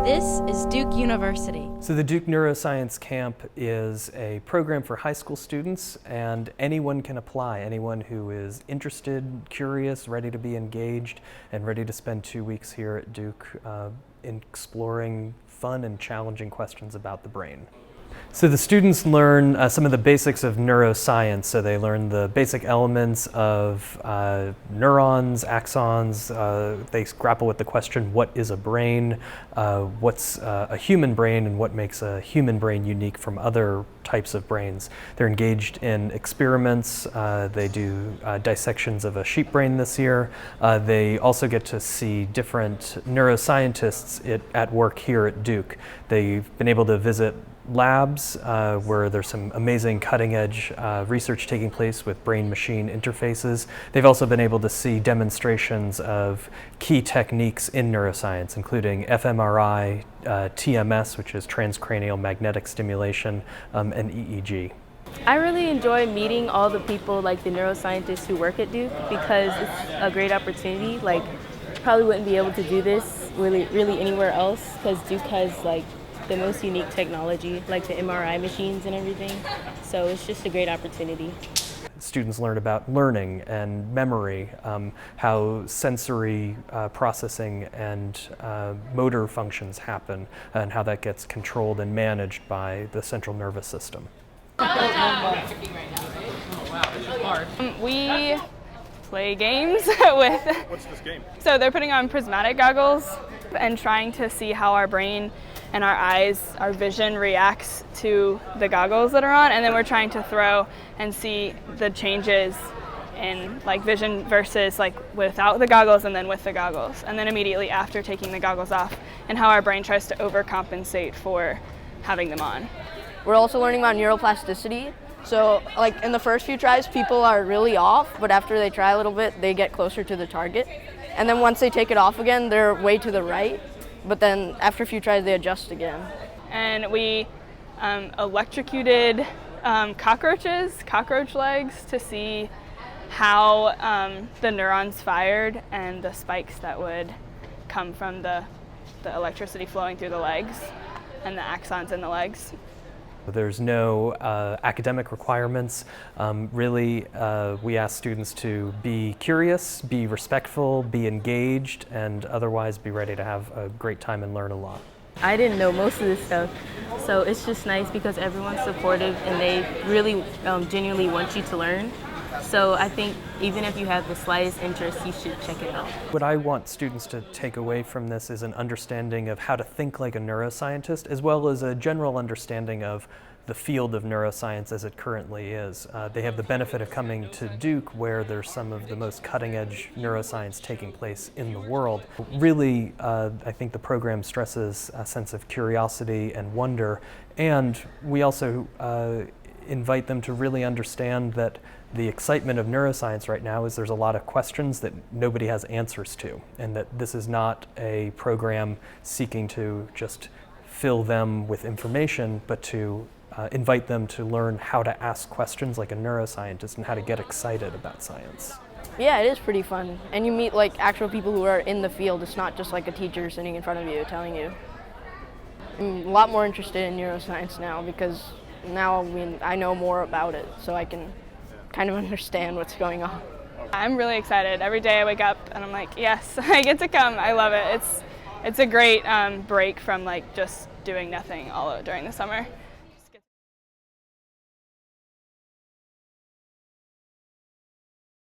This is Duke University. So the Duke Neuroscience Camp is a program for high school students, and anyone can apply. Anyone who is interested, curious, ready to be engaged, and ready to spend 2 weeks here at Duke in exploring fun and challenging questions about the brain. So the students learn some of the basics of neuroscience. So they learn the basic elements of neurons, axons. They grapple with the question, what is a brain? What's a human brain, and what makes a human brain unique from other types of brains? They're engaged in experiments. They do dissections of a sheep brain this year. They also get to see different neuroscientists at work here at Duke. They've been able to visit labs where there's some amazing cutting-edge research taking place with brain-machine interfaces. They've also been able to see demonstrations of key techniques in neuroscience, including fMRI, TMS, which is transcranial magnetic stimulation, and EEG. I really enjoy meeting all the people, like the neuroscientists who work at Duke, because it's a great opportunity. Like, probably wouldn't be able to do this really anywhere else, because Duke has like the most unique technology, like the MRI machines and everything. So it's just a great opportunity. Students learn about learning and memory, how sensory processing and motor functions happen, and how that gets controlled and managed by the central nervous system. We play games with... What's this game? So they're putting on prismatic goggles and trying to see how our brain and our eyes, our vision reacts to the goggles that are on, and then we're trying to throw and see the changes in like vision versus like without the goggles and then with the goggles, and then immediately after taking the goggles off, and how our brain tries to overcompensate for having them on. We're also learning about neuroplasticity. So like in the first few tries, people are really off, but after they try a little bit, they get closer to the target. And then once they take it off again, they're way to the right, but then after a few tries, they adjust again. And we electrocuted cockroach legs, to see how the neurons fired and the spikes that would come from the electricity flowing through the legs and the axons in the legs. There's no academic requirements. Really, we ask students to be curious, be respectful, be engaged, and otherwise be ready to have a great time and learn a lot. I didn't know most of this stuff, so it's just nice because everyone's supportive and they really genuinely want you to learn. So I think even if you have the slightest interest, you should check it out. What I want students to take away from this is an understanding of how to think like a neuroscientist, as well as a general understanding of the field of neuroscience as it currently is. They have the benefit of coming to Duke, where there's some of the most cutting-edge neuroscience taking place in the world. Really, I think the program stresses a sense of curiosity and wonder, and we also invite them to really understand that the excitement of neuroscience right now is there's a lot of questions that nobody has answers to, and that this is not a program seeking to just fill them with information, but to invite them to learn how to ask questions like a neuroscientist and how to get excited about science. Yeah, it is pretty fun. And you meet like actual people who are in the field. It's not just like a teacher sitting in front of you telling you. I'm a lot more interested in neuroscience now because now I know more about it, so I can kind of understand what's going on. I'm really excited. Every day I wake up and I'm like, yes, I get to come. I love it. It's a great break from like just doing nothing all during the summer.